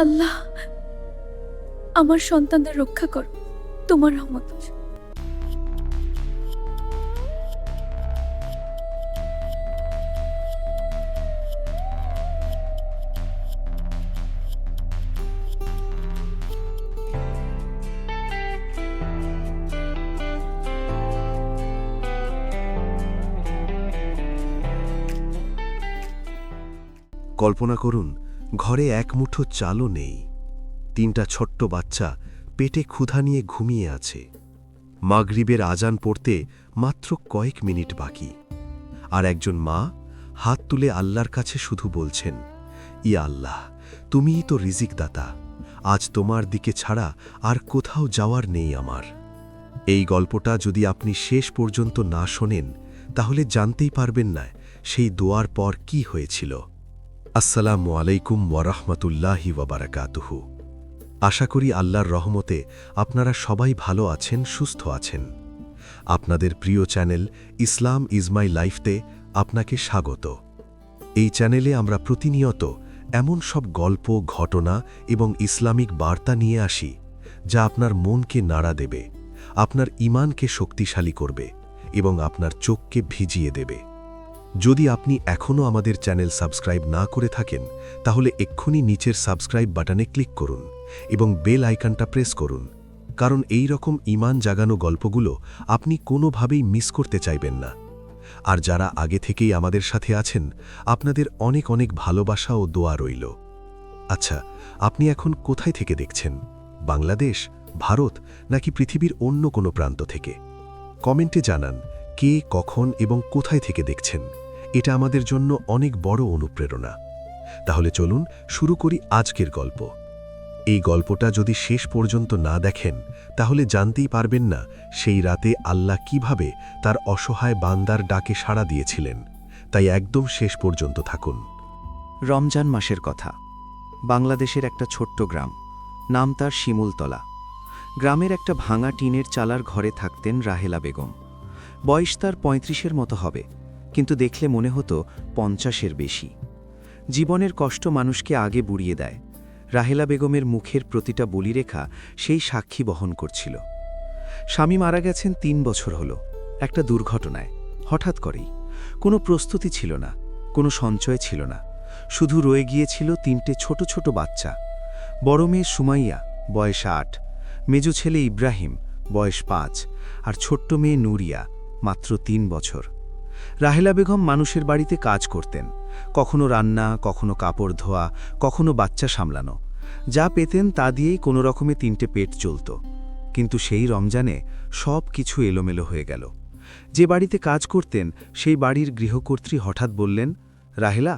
আল্লাহ, আমার সন্তানদের রক্ষা করো তোমার রহমত। কল্পনা করুন, ঘরে এক মুঠো চালও নেই। 3টা ছোট্ট বাচ্চা পেটে ক্ষুধা নিয়ে ঘুমিয়ে আছে। মাগরিবের আজান পড়তে মাত্র কয়েক মিনিট বাকি, আর একজন মা হাত তুলে আল্লাহর কাছে শুধু বলছেন, ইয়া আল্লাহ, তুমিই তো রিজিক দাতা, আজ তোমার দিকে ছাড়া আর কোথাও যাওয়ার নেই আমার। এই গল্পটা যদি আপনি শেষ পর্যন্ত না শোনেন, তাহলে জানতেই পারবেন না সেই দোয়ার পর কি হয়েছিল। আসসালামু আলাইকুম ওয়ারাহমাতুল্লাহি ওয়াবারাকাতুহু। আশা করি আল্লাহর রহমতে আপনারা সবাই ভালো আছেন, সুস্থ আছেন। আপনাদের প্রিয় চ্যানেল ইসলাম ইজ মাই লাইফতে আপনাকে স্বাগত। এই চ্যানেলে আমরা প্রতিনিয়ত এমন সব গল্প, ঘটনা এবং ইসলামিক বার্তা নিয়ে আসি যা আপনার মনকে নাড়া দেবে, আপনার ঈমানকে শক্তিশালী করবে এবং আপনার চোখকে ভিজিয়ে দেবে। যদি আপনি এখনও আমাদের চ্যানেল সাবস্ক্রাইব না করে থাকেন, তাহলে এক্ষুনি নিচের সাবস্ক্রাইব বাটনে ক্লিক করুন এবং বেল আইকনটা প্রেস করুন, কারণ এই রকম ঈমান জাগানো গল্পগুলো আপনি কোনোভাবেই মিস করতে চাইবেন না। আর যারা আগে থেকেই আমাদের সাথে আছেন, আপনাদের অনেক অনেক ভালোবাসা ও দোয়া রইল। আচ্ছা, আপনি এখন কোথায় থেকে দেখছেন? বাংলাদেশ, ভারত নাকি পৃথিবীর অন্য কোনো প্রান্ত থেকে? কমেন্টে জানান কে, কখন এবং কোথায় থেকে দেখছেন। এটা আমাদের জন্য অনেক বড় অনুপ্রেরণা। তাহলে চলুন শুরু করি আজকের গল্প। এই গল্পটা যদি শেষ পর্যন্ত না দেখেন, তাহলে জানতেই পারবেন না সেই রাতে আল্লাহ কিভাবে তার অসহায় বান্দার ডাকে সাড়া দিয়েছিলেন। তাই একদম শেষ পর্যন্ত থাকুন। রমজান মাসের কথা। বাংলাদেশের একটা ছোট্ট গ্রাম, নাম তার শিমুলতলা। গ্রামের একটা ভাঙা টিনের চালার ঘরে থাকতেন রাহেলা বেগম। বয়স তার 35-এর মতো হবে, কিন্তু দেখলে মনে হতো 50-এর বেশি। জীবনের কষ্ট মানুষকে আগে বুড়িয়ে দেয়। রাহেলা বেগমের মুখের প্রতিটা বলিরেখা সেই সাক্ষী বহন করছিল। স্বামী মারা গেছেন 3 বছর হলো, একটা দুর্ঘটনায়, হঠাৎ করেই। কোনো প্রস্তুতি ছিল না, কোনো সঞ্চয় ছিল না, শুধু রয়ে গিয়েছিল 3টে ছোট ছোট বাচ্চা। বড় মেয়ে সুমাইয়া, বয়স 8, মেজো ছেলে ইব্রাহিম, বয়স 5, আর ছোট্ট মেয়ে নুরিয়া, মাত্র 3 বছর। রাহেলা বেগম মানুষের বাড়িতে কাজ করতেন, কখনো রান্না, কখনো কাপড় ধোয়া, কখনো বাচ্চা সামলানো। যা পেতেন তা দিয়েই কোনো রকমে 3টে পেট চলত। কিন্তু সেই রমজানে সব কিছু এলোমেলো হয়ে গেল। যে বাড়িতে কাজ করতেন সেই বাড়ির গৃহকর্ত্রী হঠাৎ বললেন, রাহেলা,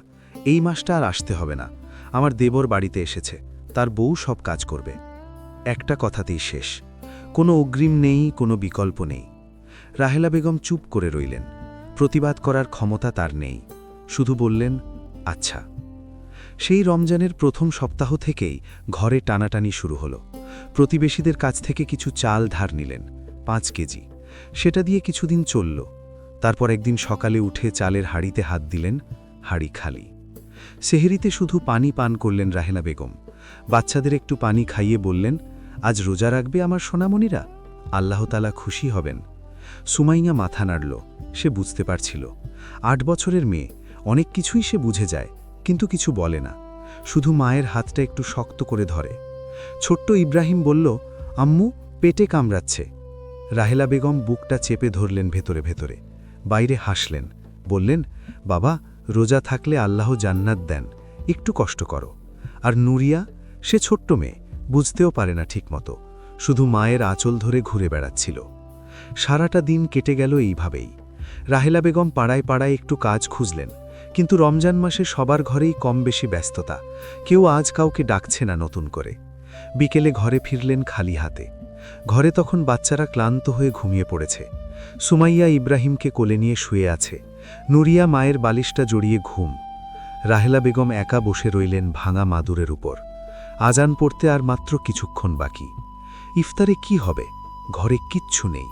এই মাসটা আর আসতে হবে না, আমার দেবর বাড়িতে এসেছে, তার বউ সব কাজ করবে। একটা কথাতেই শেষ, কোনো অগ্রিম নেই, কোনো বিকল্প নেই। রাহেলা বেগম চুপ করে রইলেন। প্রতিবাদ করার ক্ষমতা তার নেই, শুধু বললেন, আচ্ছা। সেই রমজানের প্রথম সপ্তাহ থেকেই ঘরে টানাটানি শুরু হলো। প্রতিবেশীদের কাছ থেকে কিছু চাল ধার নিলেন, 5 কেজি। সেটা দিয়ে কিছুদিন চলল। তারপর একদিন সকালে উঠে চালের হাঁড়িতে হাত দিলেন, হাঁড়ি খালি। সেহরিতে শুধু পানি পান করলেন রাহেলা বেগম। বাচ্চাদের একটু পানি খাইয়ে বললেন, আজ রোজা রাখবে আমার সোনামণিরা, আল্লাহ তাআলা খুশি হবেন। সুমাইয়া মাথা নাড়ল, সে বুঝতে পারছিল। 8 বছরের মেয়ে, অনেক কিছুই সে বুঝে যায়, কিন্তু কিছু বলে না, শুধু মায়ের হাতটা একটু শক্ত করে ধরে। ছোট্ট ইব্রাহিম বলল, আম্মু, পেটে কামড়াচ্ছে। রাহেলা বেগম বুকটা চেপে ধরলেন ভেতরে ভেতরে, বাইরে হাসলেন, বললেন, বাবা, রোজা থাকলে আল্লাহ জান্নাত দেন, একটু কষ্ট করো। আর নুরিয়া, সে ছোট্ট মেয়ে, বুঝতেও পারে না ঠিকমতো, শুধু মায়ের আঁচল ধরে ঘুরে বেড়াচ্ছিল। সারাটা দিন কেটে গেল এইভাবেই। রাহেলা বেগম পাড়ায় পাড়ায় একটু কাজ খুঁজলেন, কিন্তু রমজান মাসে সবার ঘরেই কম বেশি ব্যস্ততা, কেউ আজ কাউকে ডাকছে না নতুন করে। বিকেলে ঘরে ফিরলেন খালি হাতে। ঘরে তখন বাচ্চারা ক্লান্ত হয়ে ঘুমিয়ে পড়েছে। সুমাইয়া ইব্রাহিমকে কোলে নিয়ে শুয়ে আছে, নুরিয়া মায়ের বালিশটা জড়িয়ে ঘুম। রাহেলা বেগম একা বসে রইলেন ভাঙা মাদুরের উপর। আজান পড়তে আর মাত্র কিছুক্ষণ বাকি। ইফতারে কি হবে? ঘরে কিচ্ছু নেই,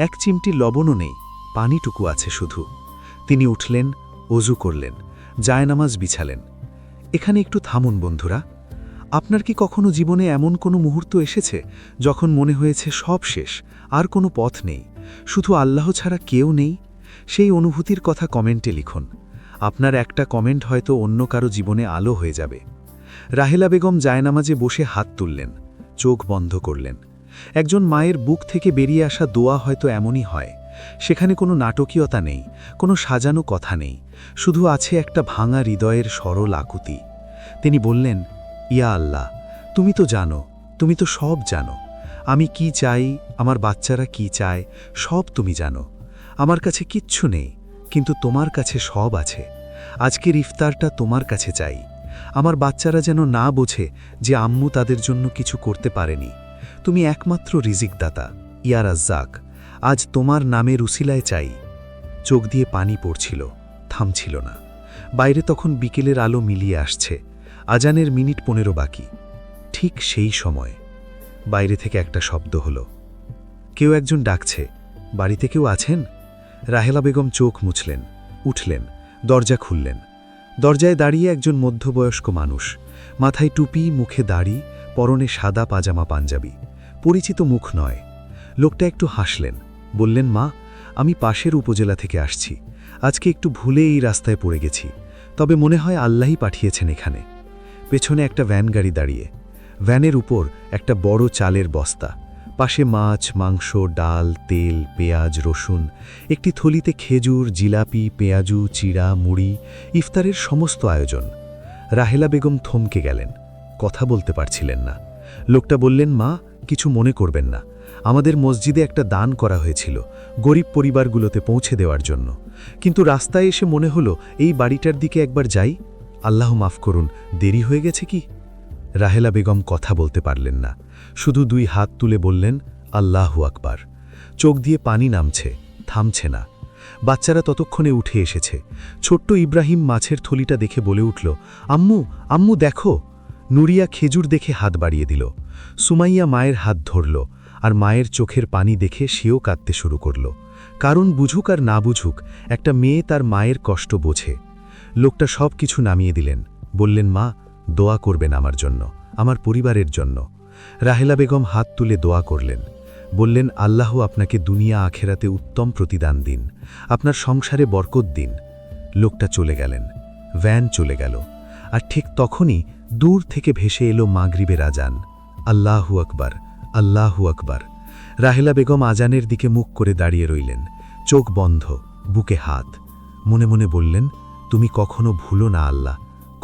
এক চিমটি লবণও নেই, পানিটুকু আছে শুধু। তিনি উঠলেন, অজু করলেন, জায়নামাজ বিছালেন। এখানে একটু থামুন বন্ধুরা, আপনার কি কখনো জীবনে এমন কোনো মুহূর্ত এসেছে যখন মনে হয়েছে সব শেষ, আর কোনো পথ নেই, শুধু আল্লাহ ছাড়া কেউ নেই? সেই অনুভূতির কথা কমেন্টে লিখুন। আপনার একটা কমেন্ট হয়তো অন্য কারো জীবনে আলো হয়ে যাবে। রাহেলা বেগম জায়নামাজে বসে হাত তুললেন, চোখ বন্ধ করলেন। একজন মায়ের বুক থেকে বেরিয়ে আসা দোয়া হয়তো এমনই হয়। সেখানে কোনো নাটকীয়তা নেই, কোনো সাজানো কথা নেই, শুধু আছে একটা ভাঙা হৃদয়ের সরল আকুতি। তিনি বললেন, ইয়া আল্লাহ, তুমি তো জানো, তুমি তো সব জানো। আমি কি চাই, আমার বাচ্চারা কি চায়, সব তুমি জানো। আমার কাছে কিচ্ছু নেই, কিন্তু তোমার কাছে সব আছে। আজকের ইফতারটা তোমার কাছে চাই। আমার বাচ্চারা যেন না বোঝে যে আম্মু তাদের জন্য কিছু করতে পারেনি। তুমি একমাত্র রিজিকদাতা, ইয়া রাজ্জাক। আজ তোমার নামের উসিলায় চাই। চোখ দিয়ে পানি পড়ছিল, থামছিল না। বাইরে তখন বিকেলের আলো মিলিয়ে আসছে, আজানের মিনিট 15 বাকি। ঠিক সেই সময় বাইরে থেকে একটা শব্দ হলো। কেউ একজন ডাকছে, বাড়িতে কেউ আছেন? রাহেলা বেগম চোখ মুছলেন, উঠলেন, দরজা খুললেন। দরজায় দাঁড়িয়ে একজন মধ্যবয়স্ক মানুষ, মাথায় টুপি, মুখে দাড়ি, পরনে সাদা পাজামা পাঞ্জাবি। পরিচিত মুখ নয়। লোকটা একটু হাসলেন, বললেন, মা, আমি পাশের উপজেলা থেকে আসছি। আজকে একটু ভুলে এই রাস্তায় পড়ে গেছি, তবে মনে হয় আল্লাহই পাঠিয়েছেন এখানে। পেছনে একটা ভ্যান গাড়ি দাঁড়িয়ে, ভ্যানের উপর একটা বড় চালের বস্তা, পাশে মাছ, মাংস, ডাল, তেল, পেঁয়াজ, রসুন, একটি থলিতে খেজুর, জিলাপি, পেঁয়াজু, চিড়া, মুড়ি, ইফতারের সমস্ত আয়োজন। রাহেলা বেগম থমকে গেলেন, কথা বলতে পারছিলেন না। লোকটা বললেন, মা, কিছু মনে করবেন না, আমাদের মসজিদে একটা দান করা হয়েছিল গরিব পরিবারগুলোতে পৌঁছে দেওয়ার জন্য, কিন্তু রাস্তায় এসে মনে হলো এই বাড়িটার দিকে একবার যাই। আল্লাহ মাফ করুন, দেরি হয়ে গেছে কি? রাহেলা বেগম কথা বলতে পারলেন না, শুধু 2 হাত তুলে বললেন, আল্লাহু আকবার। চোখ দিয়ে পানি নামছে, থামছে না। বাচ্চারা ততক্ষণে উঠে এসেছে। ছোট্ট ইব্রাহিম মাছের থলিটা দেখে বলে উঠল, আম্মু, আম্মু দেখো। নুরিয়া খেজুর দেখে হাত বাড়িয়ে দিল। সুমাইয়া মায়ের হাত ধরল, আর মায়ের চোখের পানি দেখে সেও কাঁদতে শুরু করল। কারণ বুঝুক আর না বুঝুক, একটা মেয়ে তার মায়ের কষ্ট বোঝে। লোকটা সব কিছু নামিয়ে দিলেন, বললেন, মা, দোয়া করবেন আমার জন্য, আমার পরিবারের জন্য। রাহেলা বেগম হাত তুলে দোয়া করলেন, বললেন, আল্লাহ আপনাকে দুনিয়া আখেরাতে উত্তম প্রতিদান দিন, আপনার সংসারে বরকত দিন। লোকটা চলে গেলেন, ভ্যান চলে গেল। আর ঠিক তখনই দূর থেকে ভেসে এলো মাগরিবের আজান। আল্লাহু আকবার, আল্লাহু আকবার। রাহেলা বেগম আজানের দিকে মুখ করে দাঁড়িয়ে রইলেন, চোখ বন্ধ, বুকে হাত। মনে মনে বললেন, তুমি কখনো ভুলো না আল্লাহ,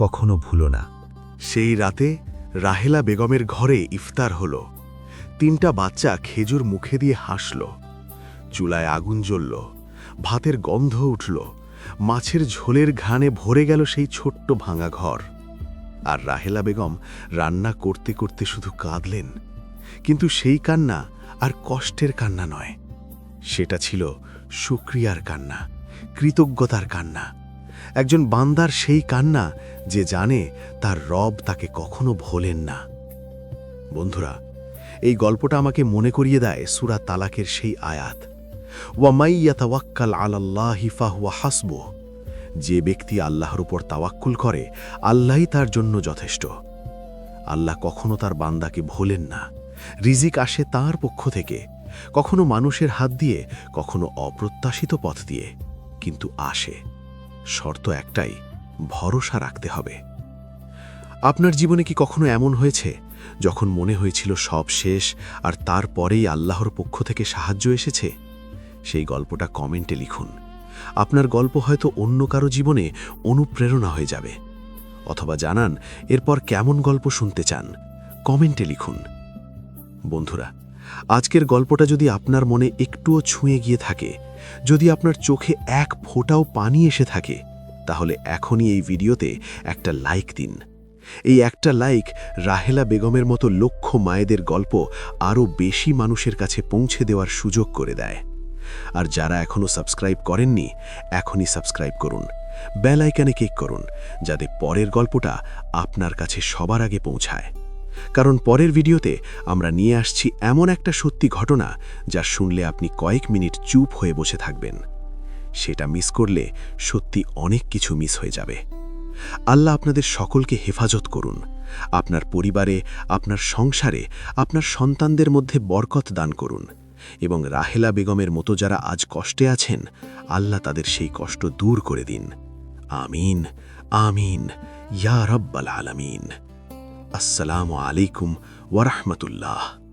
কখনো ভুলো না। সেই রাতে রাহেলা বেগমের ঘরে ইফতার হলো। 3টা বাচ্চা খেজুর মুখে দিয়ে হাসল। চুলায় আগুন জ্বলল, ভাতের গন্ধ উঠল, মাছের ঝোলের ঘ্রাণে ভরে গেল সেই ছোট্ট ভাঙা ঘর। আর রাহেলা বেগম রান্না করতে করতে শুধু কাঁদলেন, কিন্তু সেই কান্না আর কষ্টের কান্না নয়, সেটা ছিল শুকরিয়ার কান্না, কৃতজ্ঞতার কান্না। একজন বান্দার সেই কান্না যে জানে তার রব তাকে কখনো ভোলেন না। বন্ধুরা, এই গল্পটা আমাকে মনে করিয়ে দেয় সূরা তালাকের সেই আয়াত, ওয়া মাই ইয়াতাওয়াক্কাল আলাল্লাহি ফাহুয়া হাসবুহ। যে ব্যক্তি আল্লাহর উপর তাওয়াক্কুল করে, আল্লাহই তার জন্য যথেষ্ট। আল্লাহ কখনো তার বান্দাকে ভোলেন না। রিজিক আসে তার পক্ষ থেকে, কখনো মানুষের হাত দিয়ে, কখনো অপ্রত্যাশিত পথ দিয়ে, কিন্তু আসে। শর্ত একটাই, ভরসা রাখতে হবে। আপনার জীবনে কি কখনো এমন হয়েছে যখন মনে হয়েছিল সব শেষ, আর তারপরেই আল্লাহর পক্ষ থেকে সাহায্য এসেছে? সেই গল্পটা কমেন্টে লিখুন। আপনার গল্প হয়তো অন্য কারো জীবনে অনুপ্রেরণা হয়ে যাবে। অথবা জানান এরপর কেমন গল্প শুনতে চান, কমেন্টে লিখুন। বন্ধুরা, আজকের গল্পটা যদি আপনার মনে একটুও ছুঁয়ে গিয়ে থাকে, যদি আপনার চোখে এক ফোঁটাও পানি এসে থাকে, তাহলে এখনই এই ভিডিওতে একটা লাইক দিন। এই একটা লাইক রাহেলা বেগমের মতো লক্ষ মায়েদের গল্প আরও বেশি মানুষের কাছে পৌঁছে দেওয়ার সুযোগ করে দেয়। আর যারা এখনও সাবস্ক্রাইব করেননি, এখনই সাবস্ক্রাইব করুন, বেল আইকনে ক্লিক করুন, যাতে পরের গল্পটা আপনার কাছে সবার আগে পৌঁছায়। কারণ পরের ভিডিওতে আমরা নিয়ে আসছি এমন একটা সত্যি ঘটনা, যা শুনলে আপনি কয়েক মিনিট চুপ হয়ে বসে থাকবেন। সেটা মিস করলে সত্যি অনেক কিছু মিস হয়ে যাবে। আল্লাহ আপনাদের সকলকে হেফাজত করুন, আপনার পরিবারে, আপনার সংসারে, আপনার সন্তানদের মধ্যে বরকত দান করুন এবং রাহেলা বেগমের মতো যারা আজ কষ্টে আছেন, আল্লাহ তাদের সেই কষ্ট দূর করে দিন। আমিন, আমিন, ইয়া রাব্বাল আলামিন। আসসালামু আলাইকুম ওয়া রাহমাতুল্লাহ।